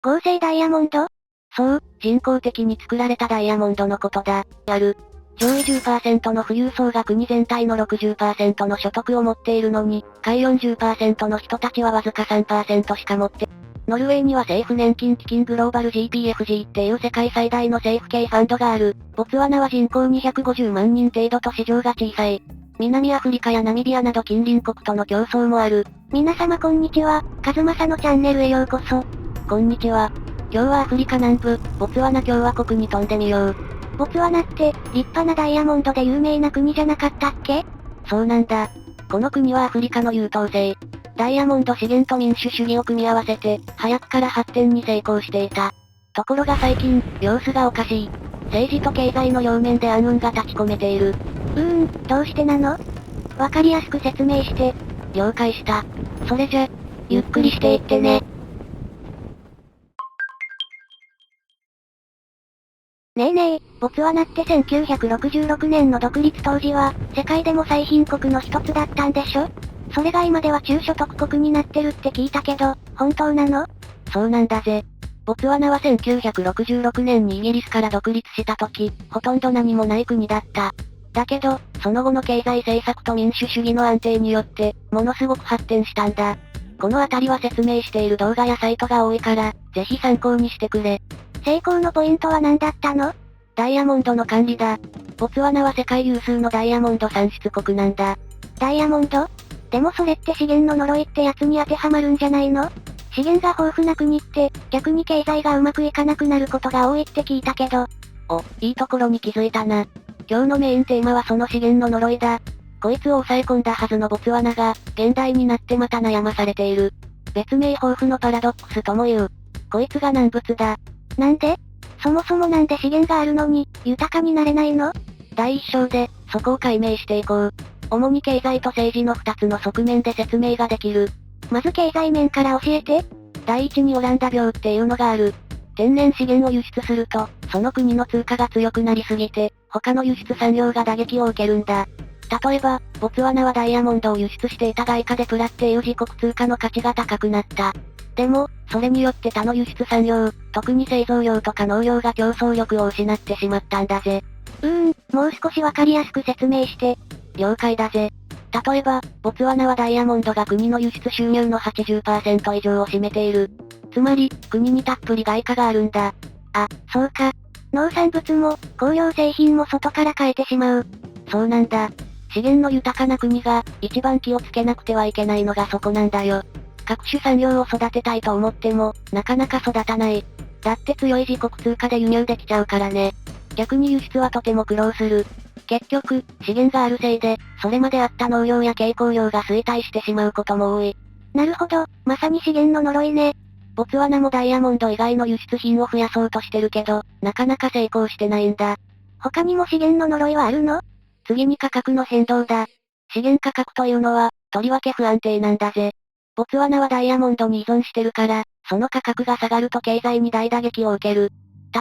合成ダイヤモンド？そう、人工的に作られたダイヤモンドのことだ。上位10%の富裕層が国全体の60%の所得を持っているのに、下位40%の人たちはわずか3%しか持って。ノルウェーには政府年金基金グローバル GPFG っていう世界最大の政府系ファンドがある。ボツワナは人口250万人程度と市場が小さい。南アフリカやナミビアなど近隣国との競争もある。皆様こんにちは、カズマサのチャンネルへようこそ。こんにちは。今日はアフリカ南部、ボツワナ共和国に飛んでみよう。ボツワナって、立派なダイヤモンドで有名な国じゃなかったっけ？そうなんだ。この国はアフリカの優等生。ダイヤモンド資源と民主主義を組み合わせて、早くから発展に成功していた。ところが最近、様子がおかしい。政治と経済の両面で暗雲が立ち込めている。どうしてなの？わかりやすく説明して。了解した。それじゃ、ゆっくりしていってね。ねえねえ、ボツワナって1966年の独立当時は、世界でも最貧国の一つだったんでしょ？それが今では中所得国になってるって聞いたけど、本当なの？そうなんだぜ。ボツワナは1966年にイギリスから独立した時、ほとんど何もない国だった。だけど、その後の経済政策と民主主義の安定によって、ものすごく発展したんだ。このあたりは説明している動画やサイトが多いから、ぜひ参考にしてくれ。成功のポイントは何だったの？ダイヤモンドの管理だ。ボツワナは世界有数のダイヤモンド産出国なんだ。ダイヤモンド？でもそれって資源の呪いってやつに当てはまるんじゃないの？資源が豊富な国って、逆に経済がうまくいかなくなることが多いって聞いたけど。いいところに気づいたな。今日のメインテーマはその資源の呪いだ。こいつを抑え込んだはずのボツワナが、現代になってまた悩まされている。別名豊富のパラドックスとも言う。こいつが難物だ。なんで？そもそもなんで資源があるのに、豊かになれないの？第一章で、そこを解明していこう。主に経済と政治の二つの側面で説明ができる。まず経済面から教えて。第一にオランダ病っていうのがある。天然資源を輸出すると、その国の通貨が強くなりすぎて、他の輸出産業が打撃を受けるんだ。例えば、ボツワナはダイヤモンドを輸出していた外貨でプラっていう自国通貨の価値が高くなった。でも、それによって他の輸出産業、特に製造業とか農業が競争力を失ってしまったんだぜ。もう少しわかりやすく説明して。了解だぜ。例えば、ボツワナはダイヤモンドが国の輸出収入の80%以上を占めている。つまり、国にたっぷり外貨があるんだ。そうか。農産物も、工業製品も外から買えてしまう。そうなんだ。資源の豊かな国が、一番気をつけなくてはいけないのがそこなんだよ。各種産業を育てたいと思っても、なかなか育たない。だって強い自国通貨で輸入できちゃうからね。逆に輸出はとても苦労する。結局、資源があるせいで、それまであった農業や軽工業が衰退してしまうことも多い。なるほど、まさに資源の呪いね。ボツワナもダイヤモンド以外の輸出品を増やそうとしてるけど、なかなか成功してないんだ。他にも資源の呪いはあるの？次に価格の変動だ。資源価格というのは、とりわけ不安定なんだぜ。ボツワナはダイヤモンドに依存してるから、その価格が下がると経済に大打撃を受ける。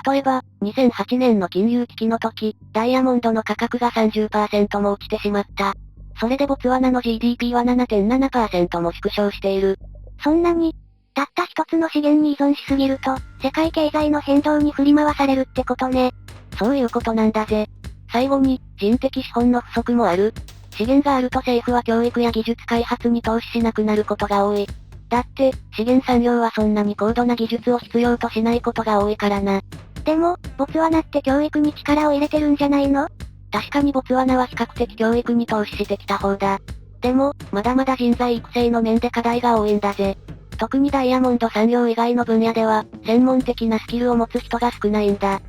例えば、2008年の金融危機の時、ダイヤモンドの価格が30%も落ちてしまった。それでボツワナの GDP は 7.7% も縮小している。そんなに、たった一つの資源に依存しすぎると、世界経済の変動に振り回されるってことね。そういうことなんだぜ。最後に、人的資本の不足もある。資源があると政府は教育や技術開発に投資しなくなることが多い。だって、資源産業はそんなに高度な技術を必要としないことが多いからな。でも、ボツワナって教育に力を入れてるんじゃないの？確かにボツワナは比較的教育に投資してきた方だ。でも、まだまだ人材育成の面で課題が多いんだぜ。特にダイヤモンド産業以外の分野では、専門的なスキルを持つ人が少ないんだ。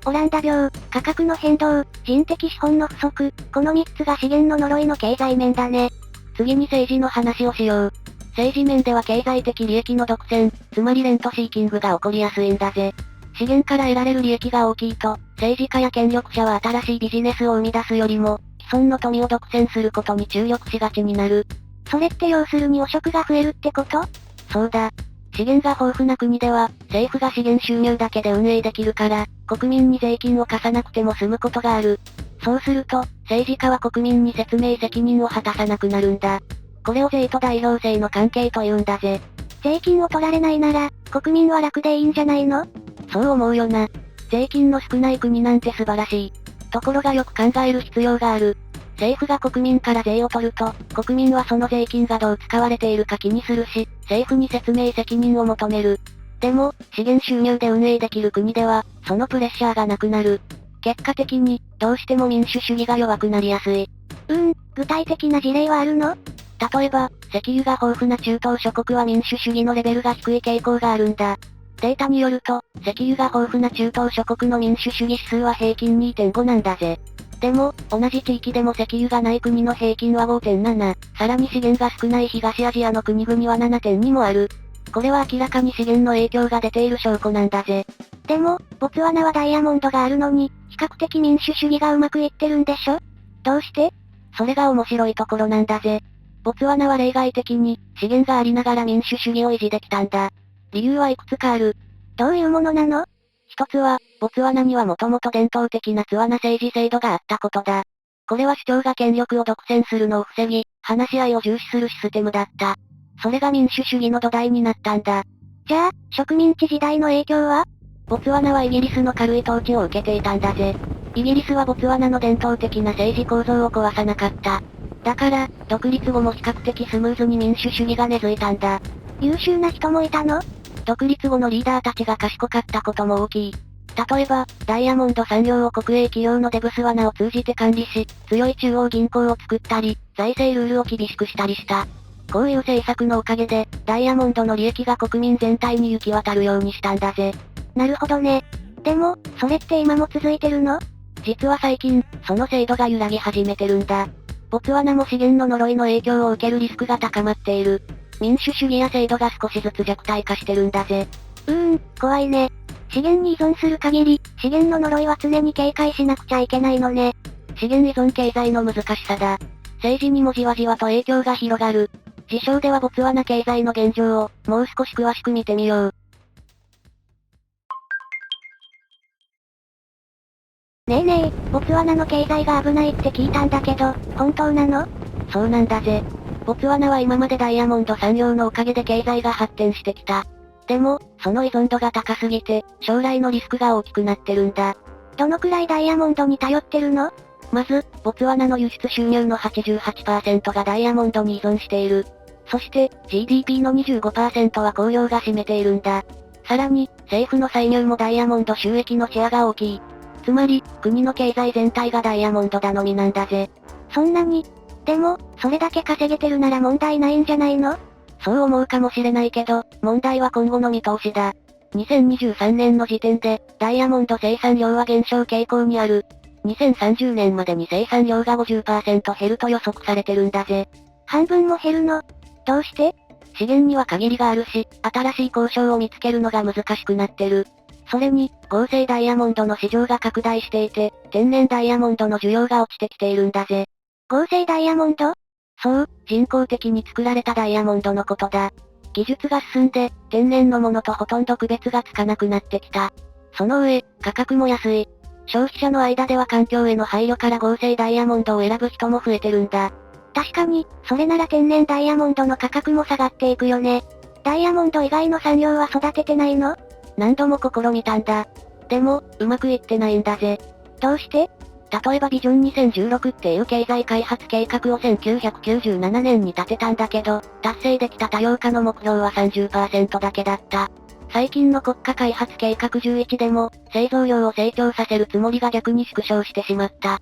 オランダ病、価格の変動、人的資本の不足、この3つが資源の呪いの経済面だね。次に政治の話をしよう。政治面では経済的利益の独占、つまりレントシーキングが起こりやすいんだぜ。資源から得られる利益が大きいと、政治家や権力者は新しいビジネスを生み出すよりも、既存の富を独占することに注力しがちになる。それって要するに汚職が増えるってこと？そうだ。資源が豊富な国では、政府が資源収入だけで運営できるから、国民に税金を課さなくても済むことがある。そうすると、政治家は国民に説明責任を果たさなくなるんだ。これを税と代表制の関係と言うんだぜ。税金を取られないなら、国民は楽でいいんじゃないの？そう思うよな。税金の少ない国なんて素晴らしい。ところがよく考える必要がある。政府が国民から税を取ると、国民はその税金がどう使われているか気にするし、政府に説明責任を求める。でも、資源収入で運営できる国では、そのプレッシャーがなくなる。結果的に、どうしても民主主義が弱くなりやすい。具体的な事例はあるの？例えば、石油が豊富な中東諸国は民主主義のレベルが低い傾向があるんだ。データによると、石油が豊富な中東諸国の民主主義指数は平均 2.5 なんだぜ。でも、同じ地域でも石油がない国の平均は 5.7、さらに資源が少ない東アジアの国々は 7.2 もある。これは明らかに資源の影響が出ている証拠なんだぜ。でも、ボツワナはダイヤモンドがあるのに、比較的民主主義がうまくいってるんでしょ？どうして？それが面白いところなんだぜ。ボツワナは例外的に、資源がありながら民主主義を維持できたんだ。理由はいくつかある。どういうものなの？一つは、ボツワナにはもともと伝統的なツワナ政治制度があったことだ。これは首長が権力を独占するのを防ぎ、話し合いを重視するシステムだった。それが民主主義の土台になったんだ。じゃあ、植民地時代の影響は？ボツワナはイギリスの軽い統治を受けていたんだぜ。イギリスはボツワナの伝統的な政治構造を壊さなかった。だから、独立後も比較的スムーズに民主主義が根付いたんだ。優秀な人もいたの？独立後のリーダーたちが賢かったことも大きい。例えば、ダイヤモンド産業を国営企業のデブスワナを通じて管理し、強い中央銀行を作ったり、財政ルールを厳しくしたりした。こういう政策のおかげで、ダイヤモンドの利益が国民全体に行き渡るようにしたんだぜ。なるほどね。でも、それって今も続いてるの？実は最近、その制度が揺らぎ始めてるんだ。ボツワナも資源の呪いの影響を受けるリスクが高まっている。民主主義や制度が少しずつ弱体化してるんだぜ。怖いね。資源に依存する限り、資源の呪いは常に警戒しなくちゃいけないのね。資源依存経済の難しさだ。政治にもじわじわと影響が広がる。自称ではボツワナ経済の現状を、もう少し詳しく見てみよう。ねえねえ、ボツワナの経済が危ないって聞いたんだけど、本当なの？そうなんだぜ。ボツワナは今までダイヤモンド産業のおかげで経済が発展してきた。でも、その依存度が高すぎて、将来のリスクが大きくなってるんだ。どのくらいダイヤモンドに頼ってるの？まず、ボツワナの輸出収入の 88% がダイヤモンドに依存している。そして、GDP の 25% は工業が占めているんだ。さらに、政府の歳入もダイヤモンド収益のシェアが大きい。つまり、国の経済全体がダイヤモンド頼みなんだぜ。そんなに？でも、それだけ稼げてるなら問題ないんじゃないの？そう思うかもしれないけど、問題は今後の見通しだ。2023年の時点で、ダイヤモンド生産量は減少傾向にある。2030年までに生産量が 50% 減ると予測されてるんだぜ。半分も減るの？どうして？資源には限りがあるし、新しい交渉を見つけるのが難しくなってる。それに、合成ダイヤモンドの市場が拡大していて、天然ダイヤモンドの需要が落ちてきているんだぜ。合成ダイヤモンド？そう、人工的に作られたダイヤモンドのことだ。技術が進んで、天然のものとほとんど区別がつかなくなってきた。その上、価格も安い。消費者の間では環境への配慮から合成ダイヤモンドを選ぶ人も増えてるんだ。確かに、それなら天然ダイヤモンドの価格も下がっていくよね。ダイヤモンド以外の産業は育ててないの？何度も試みたんだ。でも、うまくいってないんだぜ。どうして？例えばビジョン2016っていう経済開発計画を1997年に立てたんだけど、達成できた多様化の目標は 30% だけだった。最近の国家開発計画11でも、製造量を成長させるつもりが逆に縮小してしまった。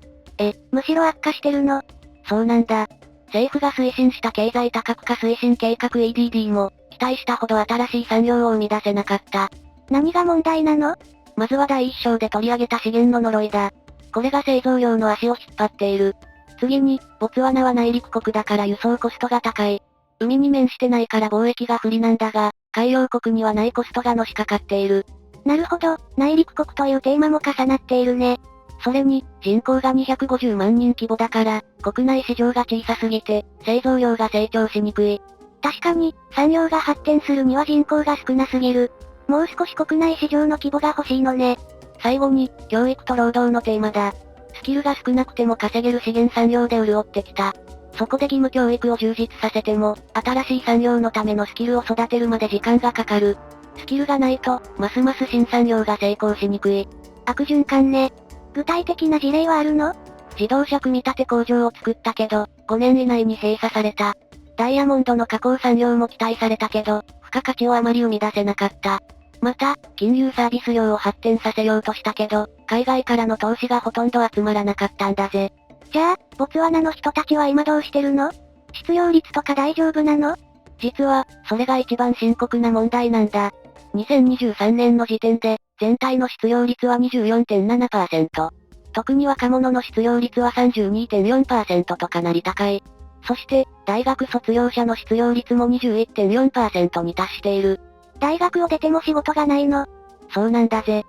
むしろ悪化してるの？そうなんだ。政府が推進した経済多角化推進計画 EDD も、期待したほど新しい産業を生み出せなかった。何が問題なの？まずは第一章で取り上げた資源の呪いだ。これが製造量の足を引っ張っている。次に、ボツワナは内陸国だから輸送コストが高い。海に面してないから貿易が不利なんだが、海洋国にはないコストがのしかかっている。なるほど、内陸国というテーマも重なっているね。それに、人口が250万人規模だから、国内市場が小さすぎて、製造量が成長しにくい。確かに、産業が発展するには人口が少なすぎる。もう少し国内市場の規模が欲しいのね。最後に、教育と労働のテーマだ。スキルが少なくても稼げる資源産業で潤ってきた。そこで義務教育を充実させても、新しい産業のためのスキルを育てるまで時間がかかる。スキルがないと、ますます新産業が成功しにくい。悪循環ね。具体的な事例はあるの？自動車組み立て工場を作ったけど、5年以内に閉鎖された。ダイヤモンドの加工産業も期待されたけど、付加価値をあまり生み出せなかった。また、金融サービス業を発展させようとしたけど、海外からの投資がほとんど集まらなかったんだぜ。じゃあ、ボツワナの人たちは今どうしてるの？失業率とか大丈夫なの？実は、それが一番深刻な問題なんだ。2023年の時点で、全体の失業率は 24.7%。特に若者の失業率は 32.4% とかなり高い。そして、大学卒業者の失業率も 21.4% に達している。大学を出ても仕事がないの？そうなんだぜ。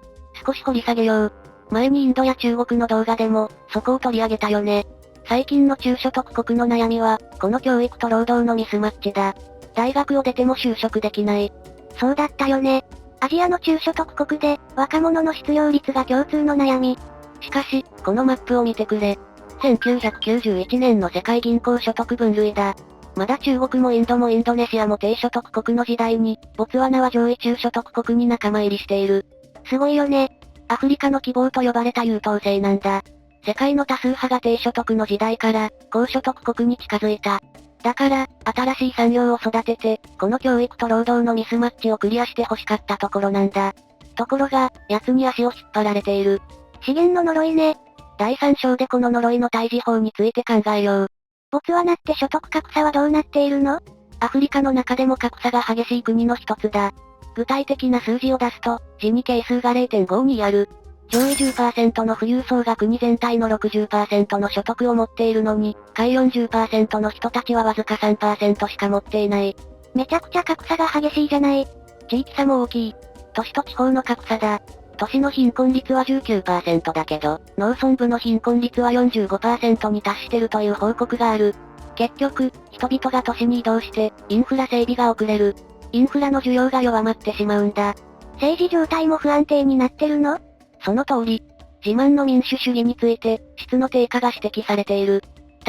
少し掘り下げよう。前にインドや中国の動画でも、そこを取り上げたよね。最近の中所得国の悩みは、この教育と労働のミスマッチだ。大学を出ても就職できない。そうだったよね。アジアの中所得国で、若者の失業率が共通の悩み。しかし、このマップを見てくれ。1991年の世界銀行所得分類だ。まだ中国もインドもインドネシアも低所得国の時代に、ボツワナは上位中所得国に仲間入りしている。すごいよね。アフリカの希望と呼ばれた優等生なんだ。世界の多数派が低所得の時代から、高所得国に近づいた。だから、新しい産業を育てて、この教育と労働のミスマッチをクリアして欲しかったところなんだ。ところが、奴に足を引っ張られている。資源の呪いね。第3章でこの呪いの対峙法について考えよう。ボツワナって所得格差はどうなっているの？アフリカの中でも格差が激しい国の一つだ。具体的な数字を出すと、ジニ係数が 0.52 ある。上位 10% の富裕層が国全体の 60% の所得を持っているのに、下位 40% の人たちはわずか 3% しか持っていない。めちゃくちゃ格差が激しいじゃない。地域差も大きい。都市と地方の格差だ。都市の貧困率は 19% だけど、農村部の貧困率は 45% に達してるという報告がある。結局、人々が都市に移動して、インフラ整備が遅れる。インフラの需要が弱まってしまうんだ。政治状態も不安定になってるの？その通り。自慢の民主主義について、質の低下が指摘されている。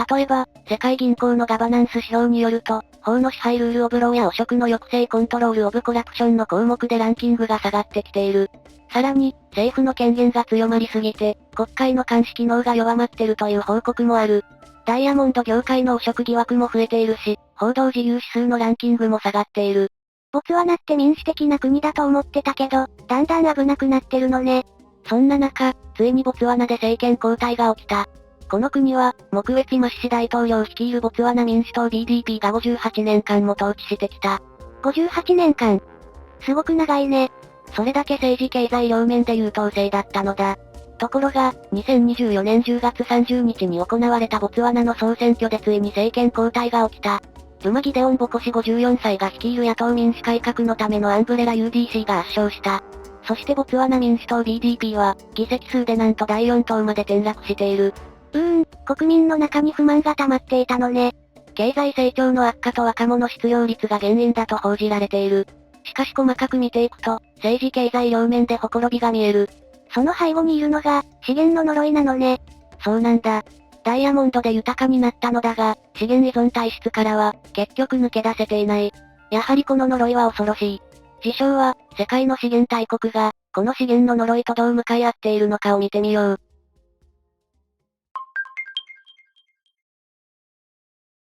例えば、世界銀行のガバナンス指標によると、法の支配ルールオブローや汚職の抑制コントロールオブコラプションの項目でランキングが下がってきている。さらに、政府の権限が強まりすぎて、国会の監視機能が弱まってるという報告もある。ダイヤモンド業界の汚職疑惑も増えているし、報道自由指数のランキングも下がっている。ボツワナって民主的な国だと思ってたけど、だんだん危なくなってるのね。そんな中、ついにボツワナで政権交代が起きた。この国は、モクウェチマシシ大統領率いるボツワナ民主党 BDP が58年間も統治してきた。58年間。すごく長いね。それだけ政治経済両面で優等生だったのだ。ところが、2024年10月30日に行われたボツワナの総選挙でついに政権交代が起きた。ルマギデオン・ボコ氏54歳が率いる野党民主改革のためのアンブレラ UDC が圧勝した。そしてボツワナ民主党 BDP は、議席数でなんと第4党まで転落している。国民の中に不満が溜まっていたのね。経済成長の悪化と若者失業率が原因だと報じられている。しかし細かく見ていくと、政治経済両面でほころびが見える。その背後にいるのが、資源の呪いなのね。そうなんだ。ダイヤモンドで豊かになったのだが、資源依存体質からは、結局抜け出せていない。やはりこの呪いは恐ろしい。自称は、世界の資源大国が、この資源の呪いとどう向かい合っているのかを見てみよう。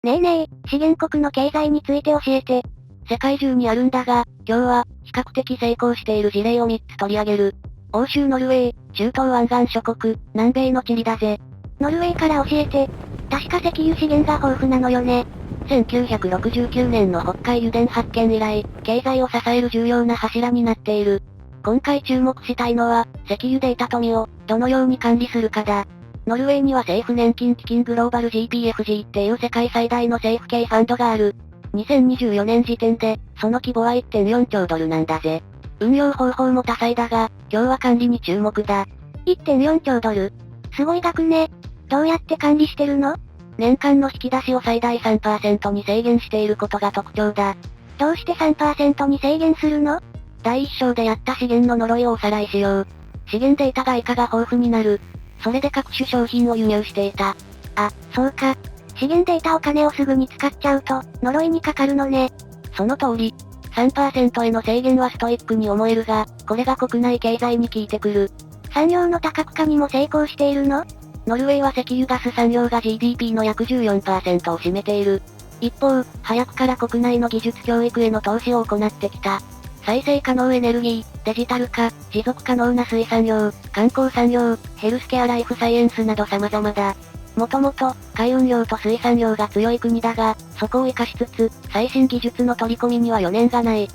ねえねえ、資源国の経済について教えて。世界中にあるんだが、今日は、比較的成功している事例を3つ取り上げる。欧州ノルウェー、中東湾岸諸国、南米のチリだぜ。ノルウェーから教えて。確か石油資源が豊富なのよね。1969年の北海油田発見以来、経済を支える重要な柱になっている。今回注目したいのは、石油で得た富を、どのように管理するかだ。ノルウェーには政府年金基金グローバル GPFG っていう世界最大の政府系ファンドがある。2024年時点で、その規模は 1.4 兆ドルなんだぜ。運用方法も多彩だが、今日は管理に注目だ。1.4 兆ドル。すごい額ね。どうやって管理してるの？年間の引き出しを最大 3% に制限していることが特徴だ。どうして 3% に制限するの？第1章でやった資源の呪いをおさらいしよう。資源データ外貨が豊富になる。それで各種商品を輸入していた。あ、そうか。資源で得たお金をすぐに使っちゃうと、呪いにかかるのね。その通り。3% への制限はストイックに思えるが、これが国内経済に効いてくる。産業の多角化にも成功しているの？ノルウェーは石油ガス産業が GDP の約 14% を占めている。一方、早くから国内の技術教育への投資を行ってきた。再生可能エネルギー、デジタル化、持続可能な水産業、観光産業、ヘルスケアライフサイエンスなど様々だ。もともと、海運業と水産業が強い国だが、そこを活かしつつ、最新技術の取り込みには余念がない。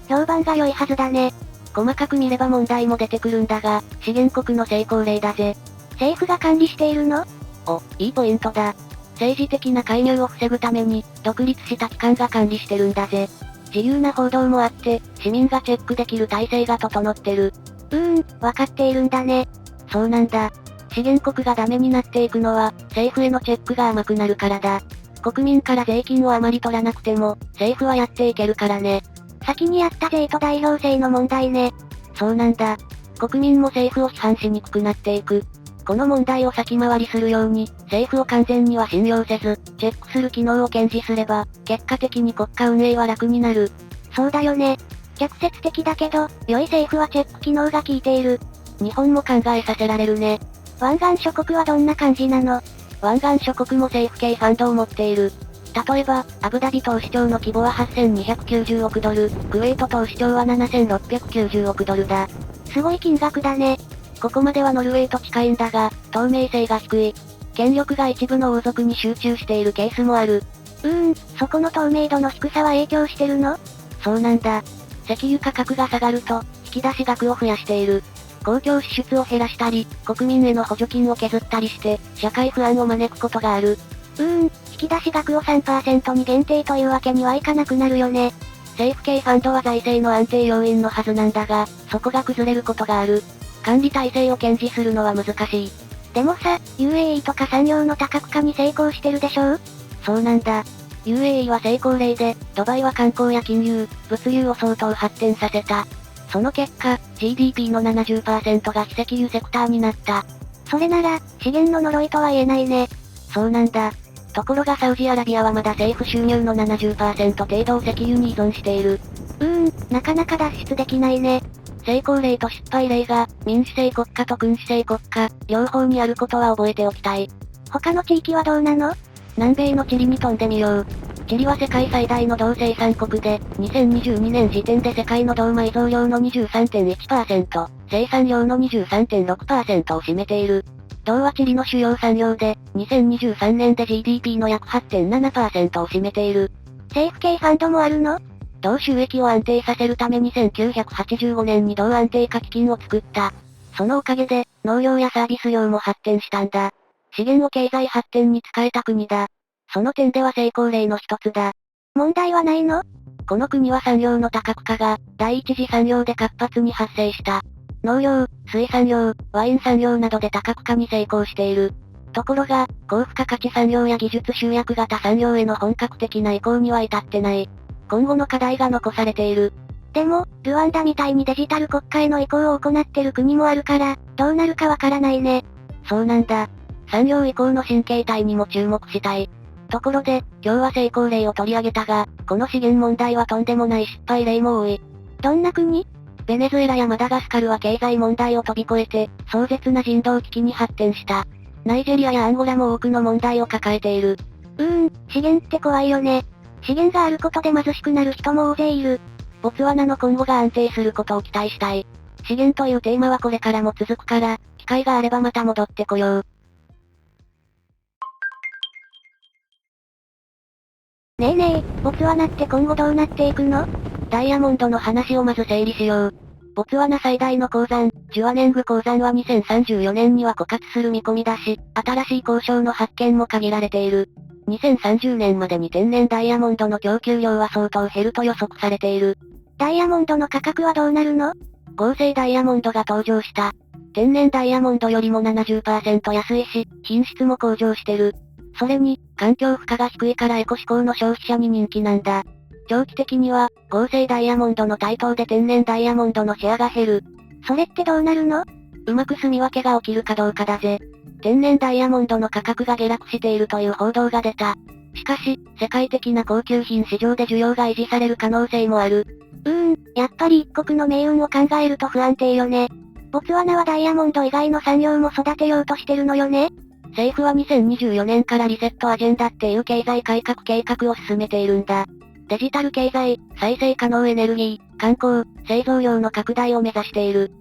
評判が良いはずだね。細かく見れば問題も出てくるんだが、資源国の成功例だぜ。政府が管理しているの？いいポイントだ。政治的な介入を防ぐために、独立した機関が管理してるんだぜ。自由な報道もあって、市民がチェックできる体制が整ってる。わかっているんだね。そうなんだ。資源国がダメになっていくのは、政府へのチェックが甘くなるからだ。国民から税金をあまり取らなくても、政府はやっていけるからね。先にやった税と代表制の問題ね。そうなんだ。国民も政府を批判しにくくなっていく。この問題を先回りするように、政府を完全には信用せず、チェックする機能を堅持すれば、結果的に国家運営は楽になる。そうだよね。逆説的だけど、良い政府はチェック機能が効いている。日本も考えさせられるね。湾岸諸国はどんな感じなの？湾岸諸国も政府系ファンドを持っている。例えば、アブダビ投資庁の規模は8290億ドル、クウェート投資庁は7690億ドルだ。すごい金額だね。ここまではノルウェーと近いんだが、透明性が低い。権力が一部の王族に集中しているケースもある。そこの透明度の低さは影響してるの？そうなんだ。石油価格が下がると、引き出し額を増やしている。公共支出を減らしたり、国民への補助金を削ったりして、社会不安を招くことがある。引き出し額を 3% に限定というわけにはいかなくなるよね。政府系ファンドは財政の安定要因のはずなんだが、そこが崩れることがある。管理体制を堅持するのは難しい。でもさ、UAE とか産業の多角化に成功してるでしょ？そうなんだ。UAE は成功例で、ドバイは観光や金融、物流を相当発展させた。その結果、GDP の 70% が非石油セクターになった。それなら、資源の呪いとは言えないね。そうなんだ。ところがサウジアラビアはまだ政府収入の 70% 程度を石油に依存している。なかなか脱出できないね。成功例と失敗例が、民主制国家と君主制国家、両方にあることは覚えておきたい。他の地域はどうなの？南米のチリに飛んでみよう。チリは世界最大の銅生産国で、2022年時点で世界の銅埋蔵量の 23.1%、生産量の 23.6% を占めている。銅はチリの主要産業で、2023年で GDP の約 8.7% を占めている。政府系ファンドもあるの？銅収益を安定させるために1985年に銅安定化基金を作った。そのおかげで、農業やサービス業も発展したんだ。資源を経済発展に使えた国だ。その点では成功例の一つだ。問題はないの？この国は産業の多角化が、第一次産業で活発に発生した。農業、水産業、ワイン産業などで多角化に成功している。ところが、高付加価値産業や技術集約型産業への本格的な移行には至ってない。今後の課題が残されている。でも、ルワンダみたいにデジタル国家への移行を行ってる国もあるから、どうなるかわからないね。そうなんだ。産業移行の新形態にも注目したい。ところで、今日は成功例を取り上げたが、この資源問題はとんでもない失敗例も多い。どんな国？ベネズエラやマダガスカルは経済問題を飛び越えて、壮絶な人道危機に発展した。ナイジェリアやアンゴラも多くの問題を抱えている。資源って怖いよね。資源があることで貧しくなる人も大勢いる。ボツワナの今後が安定することを期待したい。資源というテーマはこれからも続くから、機会があればまた戻ってこよう。ねえねえ、ボツワナって今後どうなっていくの？ダイヤモンドの話をまず整理しよう。ボツワナ最大の鉱山、ジュアネング鉱山は2034年には枯渇する見込みだし、新しい鉱床の発見も限られている。2030年までに天然ダイヤモンドの供給量は相当減ると予測されている。ダイヤモンドの価格はどうなるの？合成ダイヤモンドが登場した。天然ダイヤモンドよりも 70% 安いし、品質も向上してる。それに、環境負荷が低いからエコ志向の消費者に人気なんだ。長期的には、合成ダイヤモンドの台頭で天然ダイヤモンドのシェアが減る。それってどうなるの？うまく住み分けが起きるかどうかだぜ。天然ダイヤモンドの価格が下落しているという報道が出た。しかし、世界的な高級品市場で需要が維持される可能性もある。やっぱり一国の命運を考えると不安定よね。ボツワナはダイヤモンド以外の産業も育てようとしてるのよね。政府は2024年からリセットアジェンダっていう経済改革計画を進めているんだ。デジタル経済、再生可能エネルギー、観光、製造業の拡大を目指している。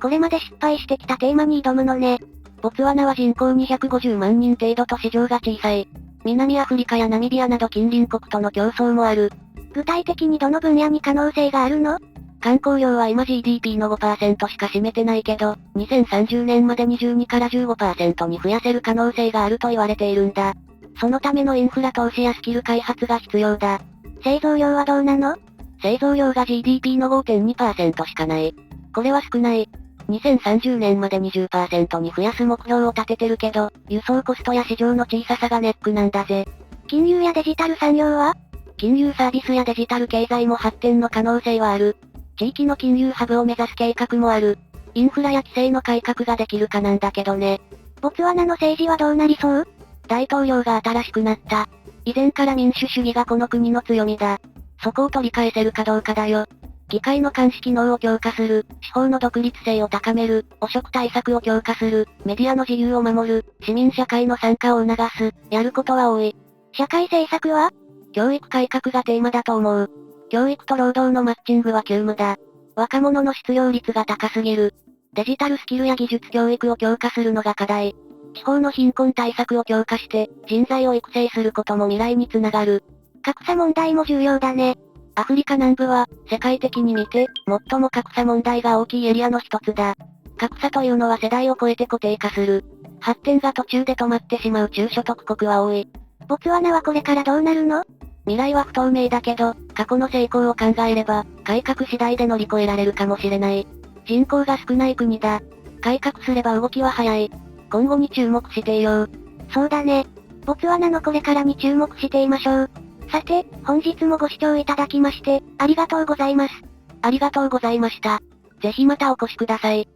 これまで失敗してきたテーマに挑むのね。ボツワナは人口250万人程度と市場が小さい。南アフリカやナミビアなど近隣国との競争もある。具体的にどの分野に可能性があるの？観光業は今 GDP の 5% しか占めてないけど、2030年まで22から 15% に増やせる可能性があると言われているんだ。そのためのインフラ投資やスキル開発が必要だ。製造業はどうなの？製造業が GDP の 5.2% しかない。これは少ない。2030年まで 20% に増やす目標を立ててるけど、輸送コストや市場の小ささがネックなんだぜ。金融やデジタル産業は？金融サービスやデジタル経済も発展の可能性はある。地域の金融ハブを目指す計画もある。インフラや規制の改革ができるかなんだけどね。ボツワナの政治はどうなりそう？大統領が新しくなった。以前から民主主義がこの国の強みだ。そこを取り返せるかどうかだよ。議会の監視機能を強化する、司法の独立性を高める、汚職対策を強化する、メディアの自由を守る、市民社会の参加を促す、やることは多い。社会政策は？教育改革がテーマだと思う。教育と労働のマッチングは急務だ。若者の失業率が高すぎる。デジタルスキルや技術教育を強化するのが課題。地方の貧困対策を強化して、人材を育成することも未来につながる。格差問題も重要だね。アフリカ南部は、世界的に見て、最も格差問題が大きいエリアの一つだ。格差というのは世代を超えて固定化する。発展が途中で止まってしまう中所得国は多い。ボツワナはこれからどうなるの？未来は不透明だけど、過去の成功を考えれば、改革次第で乗り越えられるかもしれない。人口が少ない国だ。改革すれば動きは早い。今後に注目していよう。そうだね。ボツワナのこれからに注目していましょう。さて、本日もご視聴いただきまして、ありがとうございます。ありがとうございました。ぜひまたお越しください。